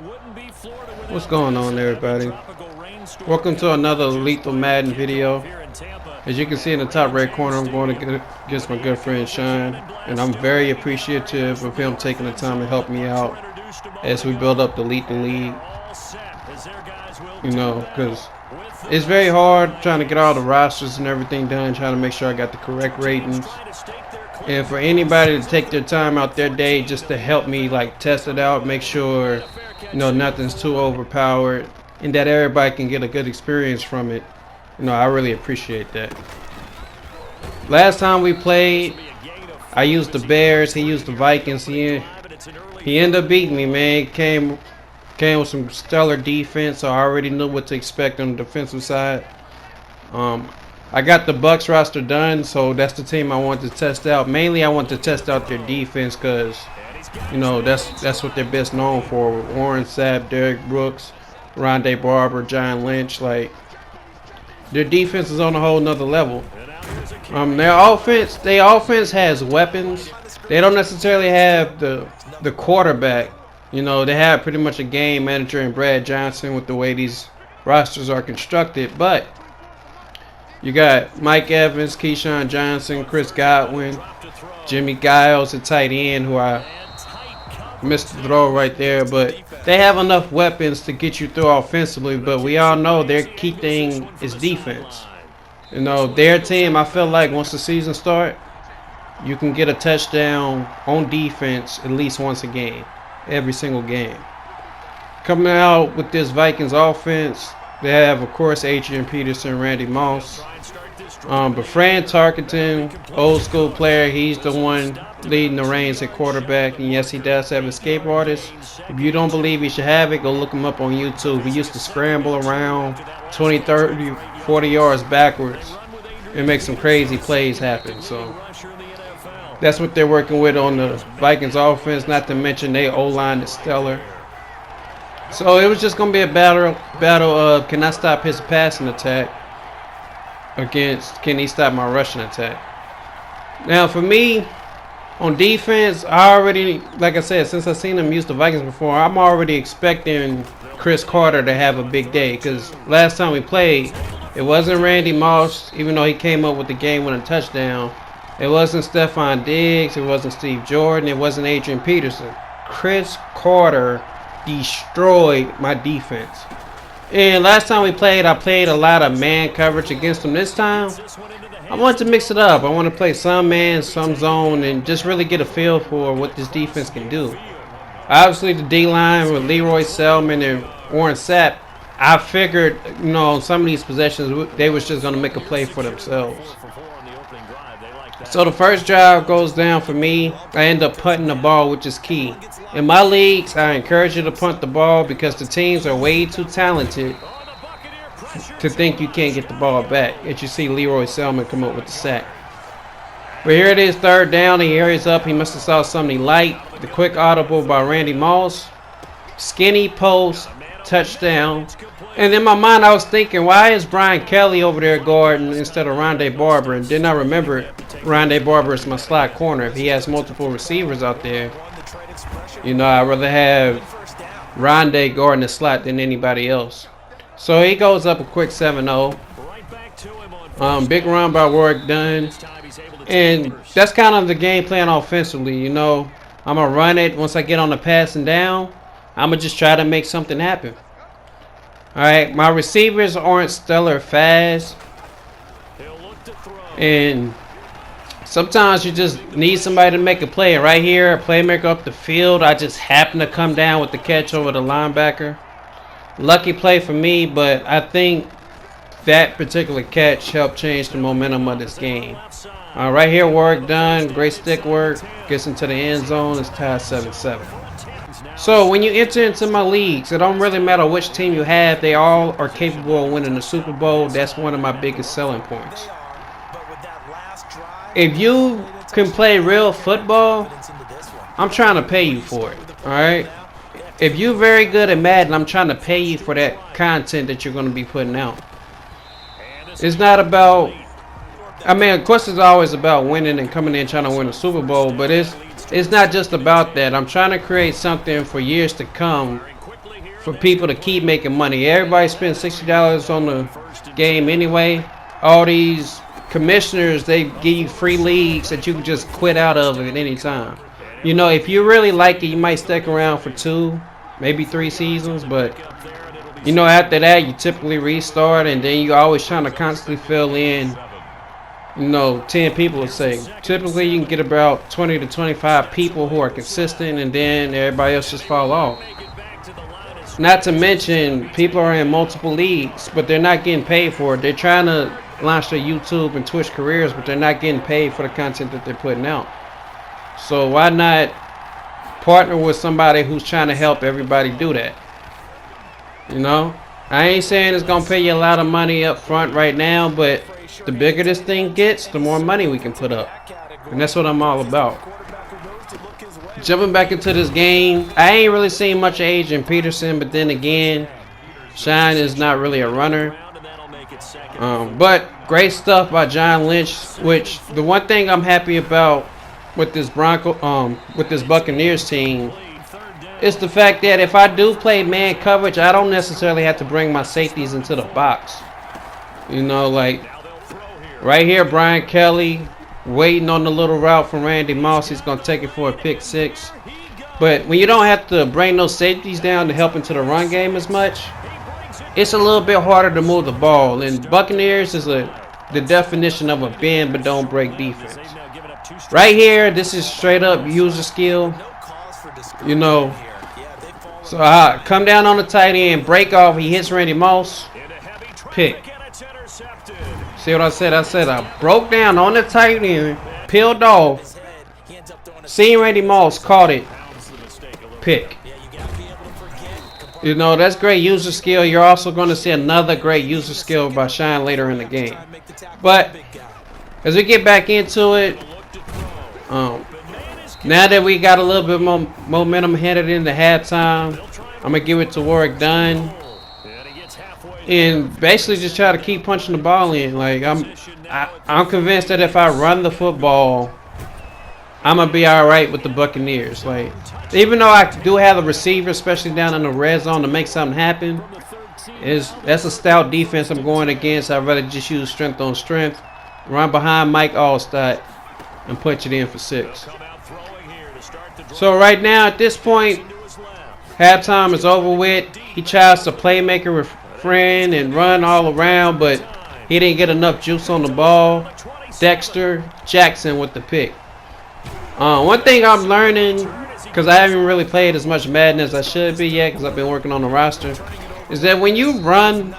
What's going on, everybody? Welcome to another Lethal Madden video. As you can see in the top right corner, I'm going against my good friend Sean, and I'm very appreciative of him taking the time to help me out as we build up the Lethal League. You know, because it's very hard trying to get all the rosters and everything done, trying to make sure I got the correct ratings. And for anybody to take their time out their day just to help me like test it out, make sure nothing's too overpowered and that everybody can get a good experience from it, I really appreciate that. Last time we played, I used the Bears, he used the Vikings. He ended up beating me, man. Came with some stellar defense, so I already knew what to expect on the defensive side. I got the Bucs roster done, so that's the team I wanted to test out. Mainly, I want to test out their defense because, that's what they're best known for. Warren Sapp, Derrick Brooks, Rondé Barber, John Lynch. Like, their defense is on a whole nother level. Their offense has weapons. They don't necessarily have the quarterback. They have pretty much a game manager in Brad Johnson with the way these rosters are constructed, but you got Mike Evans, Keyshawn Johnson, Chris Godwin, Jimmy Giles, a tight end who I missed the throw right there. But they have enough weapons to get you through offensively. But we all know their key thing is defense. Their team, I feel like once the season starts, you can get a touchdown on defense at least once a game, every single game. Coming out with this Vikings offense, they have, of course, Adrian Peterson, Randy Moss. But Fran Tarkenton, old school player, he's the one leading the reins at quarterback. And yes, he does have escape artists. If you don't believe he should have it, go look him up on YouTube. He used to scramble around 20, 30, 40 yards backwards and make some crazy plays happen. So that's what they're working with on the Vikings offense, not to mention their O-line is stellar. So it was just going to be a battle of can I stop his passing attack against can he stop my rushing attack. Now for me, on defense, I already, like I said, since I've seen him use the Vikings before, I'm already expecting Chris Carter to have a big day. Because last time we played, it wasn't Randy Moss, even though he came up with the game-winning touchdown. It wasn't Stephon Diggs, it wasn't Steve Jordan, it wasn't Adrian Peterson. Chris Carter destroyed my defense. And last time we played, I played a lot of man coverage against them. This time, I want to mix it up. I want to play some man, some zone, and just really get a feel for what this defense can do. Obviously, the D-line with Leroy Selman and Warren Sapp, I figured, on some of these possessions, they was just going to make a play for themselves. So the first drive goes down for me. I end up punting the ball, which is key. In my leagues, I encourage you to punt the ball because the teams are way too talented to think you can't get the ball back. As you see Leroy Selman come up with the sack. But here it is, third down. He hurries up. He must have saw something light. The quick audible by Randy Moss. Skinny post, touchdown. And in my mind, I was thinking, why is Brian Kelly over there guarding instead of Rondé Barber? And then I remember Rondé Barber is my slot corner. If he has multiple receivers out there, I'd rather have Rondé guarding the slot than anybody else. So he goes up a quick 7-0. Big run by Warwick Dunn. And that's kind of the game plan offensively. I'm going to run it. Once I get on the passing down, I'm going to just try to make something happen. Alright, my receivers aren't stellar fast. And sometimes you just need somebody to make a play. Right here, a playmaker up the field. I just happen to come down with the catch over the linebacker. Lucky play for me, but I think that particular catch helped change the momentum of this game. Right here, work done. Great stick work. Gets into the end zone. It's tied 7-7. So when you enter into my leagues, it don't really matter which team you have. They all are capable of winning the Super Bowl. That's one of my biggest selling points. If you can play real football, I'm trying to pay you for it. Alright? If you're very good at Madden, I'm trying to pay you for that content that you're going to be putting out. It's not about, of course it's always about winning and coming in trying to win a Super Bowl, but it's not just about that. I'm trying to create something for years to come for people to keep making money. Everybody spends $60 on the game anyway. All these commissioners, they give you free leagues that you can just quit out of at any time. You know, if you really like it, you might stick around for 2, maybe 3 seasons, but you know, after that, you typically restart, and then you always trying to constantly fill in, you know, 10 people, let's say. Typically, you can get about 20 to 25 people who are consistent, and then everybody else just fall off. Not to mention, people are in multiple leagues, but they're not getting paid for it. They're trying to launch their YouTube and Twitch careers, but they're not getting paid for the content that they're putting out. So why not partner with somebody who's trying to help everybody do that? You know, I ain't saying it's gonna pay you a lot of money up front right now, but the bigger this thing gets, the more money we can put up, and that's what I'm all about. Jumping back into this game, I ain't really seen much of Adrian Peterson, but then again, Shine is not really a runner. But great stuff by John Lynch. Which the one thing I'm happy about with this Buccaneers team is the fact that if I do play man coverage, I don't necessarily have to bring my safeties into the box. You know, like right here, Brian Kelly waiting on the little route from Randy Moss. He's going to take it for a pick 6. But when you don't have to bring those safeties down to help into the run game as much, it's a little bit harder to move the ball. And Buccaneers is the definition of a bend but don't break defense. Right here, this is straight up user skill. You know, so I come down on the tight end, break off. He hits Randy Moss, pick. See what I said? I said I broke down on the tight end, peeled off, seen Randy Moss, caught it, pick. You know, that's great user skill. You're also going to see another great user skill by Shine later in the game. But as we get back into it, now that we got a little bit more momentum headed into halftime, I'm going to give it to Warwick Dunn. And basically just try to keep punching the ball in. Like I'm convinced that if I run the football, I'm going to be all right with the Buccaneers. Like, even though I do have a receiver, especially down in the red zone, to make something happen, that's a stout defense I'm going against. I'd rather just use strength on strength, run behind Mike Allstott, and punch it in for 6. So right now, at this point, halftime is over with. He tries to playmaker with friend and run all around, but he didn't get enough juice on the ball. Dexter Jackson with the pick. One thing I'm learning, because I haven't really played as much Madden as I should be yet, because I've been working on the roster, is that when you run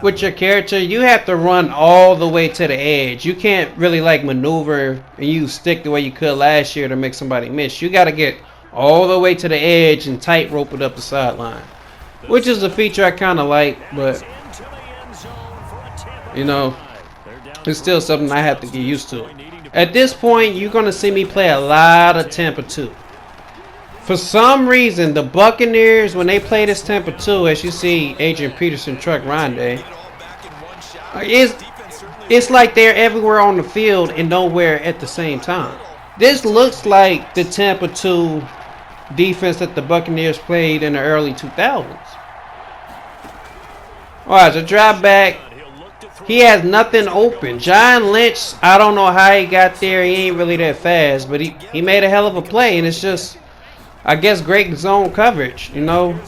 with your character, you have to run all the way to the edge. You can't really like maneuver and you stick the way you could last year to make somebody miss. You got to get all the way to the edge and tight rope it up the sideline, which is a feature I kind of like, but you know, it's still something I have to get used to. At this point, you're going to see me play a lot of Tampa 2. For some reason, the Buccaneers, when they play this Tampa 2, as you see Adrian Peterson truck Rondé, it's like they're everywhere on the field and nowhere at the same time. This looks like the Tampa 2 defense that the Buccaneers played in the early 2000s. Alright, so drop back. He has nothing open. John Lynch, I don't know how he got there. He ain't really that fast, but he made a hell of a play, and it's just, I guess, great zone coverage. You know,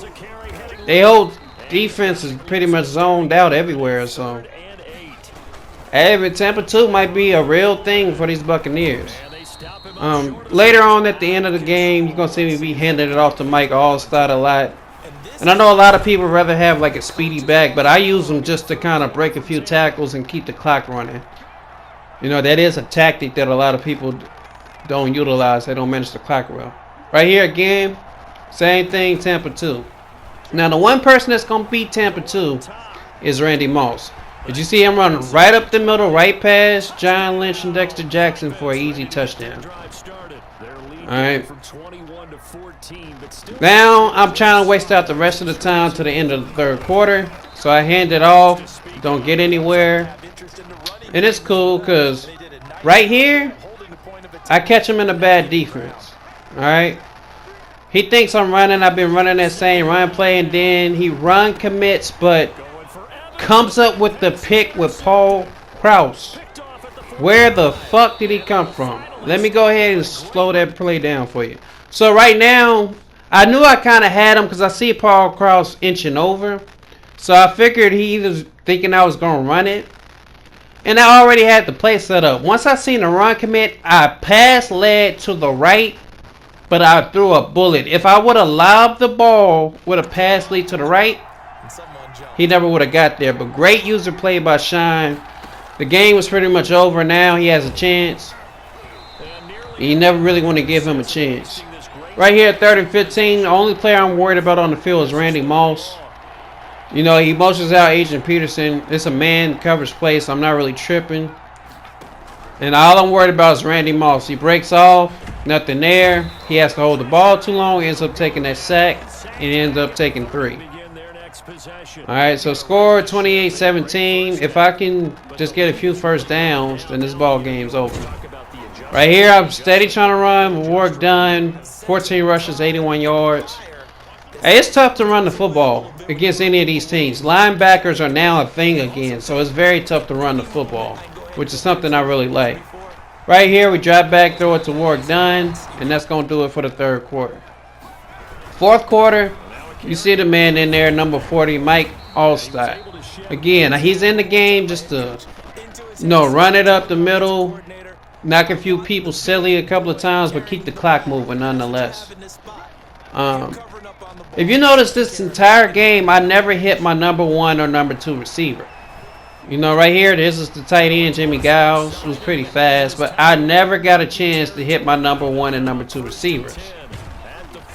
their whole defense is pretty much zoned out everywhere. So, Tampa 2 might be a real thing for these Buccaneers. Later on at the end of the game, you're gonna see me be handing it off to Mike Allstott a lot. And I know a lot of people rather have like a speedy back, but I use them just to kind of break a few tackles and keep the clock running. You know, that is a tactic that a lot of people don't utilize. They don't manage the clock well. Right here again, same thing, Tampa 2. Now, the one person that's going to beat Tampa 2 is Randy Moss. Did you see him running right up the middle, right past John Lynch and Dexter Jackson for an easy touchdown? Alright. Now, I'm trying to waste out the rest of the time to the end of the third quarter. So I hand it off. Don't get anywhere. And it's cool because right here, I catch him in a bad defense. Alright. He thinks I'm running. I've been running that same run play, and then he run commits, but comes up with the pick with Paul Krause. Where the fuck did he come from? Let me go ahead and slow that play down for you. So right now, I knew I kind of had him because I see Paul Krause inching over. So I figured he was thinking I was going to run it. And I already had the play set up. Once I seen the run commit, I pass led to the right, but I threw a bullet. If I would have lobbed the ball with a pass lead to the right, he never would have got there. But great user play by Shine. The game was pretty much over now. He has a chance. You never really want to give him a chance. Right here, 3rd and 15. The only player I'm worried about on the field is Randy Moss. You know, he motions out Agent Peterson. It's a man coverage play, so I'm not really tripping. And all I'm worried about is Randy Moss. He breaks off. Nothing there. He has to hold the ball too long. He ends up taking that sack. And ends up taking 3. Alright, so score 28-17. If I can just get a few first downs, then this ball game's over. Right here, I'm steady trying to run. Work done. 14 rushes, 81 yards. Hey, it's tough to run the football against any of these teams. Linebackers are now a thing again, so it's very tough to run the football, which is something I really like. Right here, we drop back, throw it to Work done, and that's going to do it for the 3rd quarter. 4th quarter, you see the man in there, number 40, Mike Allstott. Again, he's in the game just to, run it up the middle, knock a few people silly a couple of times, but keep the clock moving nonetheless. If you notice this entire game, I never hit my number 1 or number 2 receiver. You know, right here, this is the tight end, Jimmy Giles, who's pretty fast, but I never got a chance to hit my number 1 and number 2 receivers.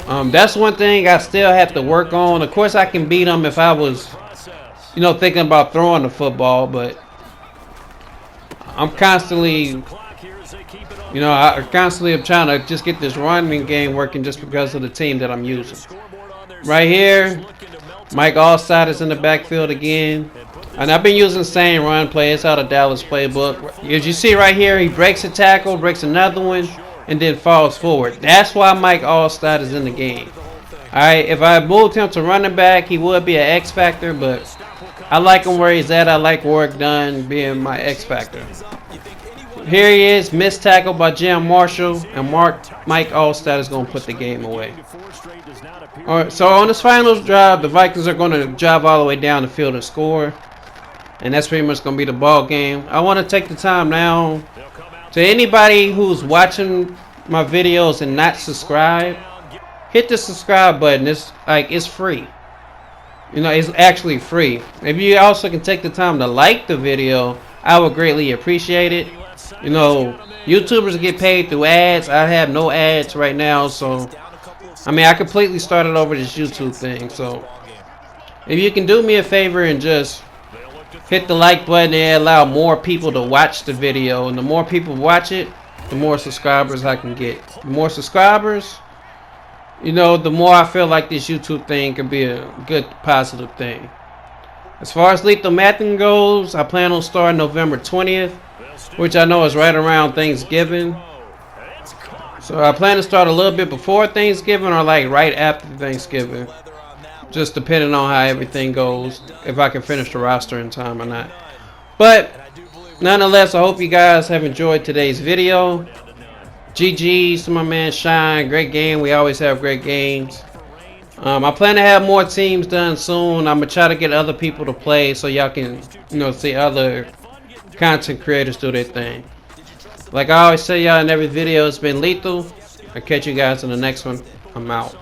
That's one thing I still have to work on. Of course, I can beat them if I was, thinking about throwing the football, but I'm constantly, I constantly am trying to just get this running game working just because of the team that I'm using. Right here, Mike Allstott is in the backfield again. And I've been using the same run play. It's out of Dallas playbook. As you see right here, he breaks a tackle, breaks another one, and then falls forward. That's why Mike Allstott is in the game. Alright, if I moved him to running back, he would be an X factor, but I like him where he's at. I like Work done being my X factor. Here he is, missed tackle by Jim Marshall, and Mike Allstott is going to put the game away. Alright, so on this final drive, the Vikings are going to drive all the way down the field and score. And that's pretty much going to be the ball game. I want to take the time now to anybody who's watching my videos and not subscribed, hit the subscribe button. It's free. It's actually free. If you also can take the time to like the video, I would greatly appreciate it. YouTubers get paid through ads. I have no ads right now, so I completely started over this YouTube thing. So if you can do me a favor and just hit the like button, and allow more people to watch the video, and the more people watch it, the more subscribers I can get. The more subscribers, the more I feel like this YouTube thing can be a good positive thing. As far as Lethal Mathing goes, I plan on starting November 20th, which I know is right around Thanksgiving. So I plan to start a little bit before Thanksgiving or like right after Thanksgiving. Just depending on how everything goes, if I can finish the roster in time or not. But nonetheless, I hope you guys have enjoyed today's video. GG's to my man Shine. Great game. We always have great games. I plan to have more teams done soon. I'm going to try to get other people to play so y'all can, see other content creators do their thing. Like I always say y'all in every video, it's been lethal. I'll catch you guys in the next one. I'm out.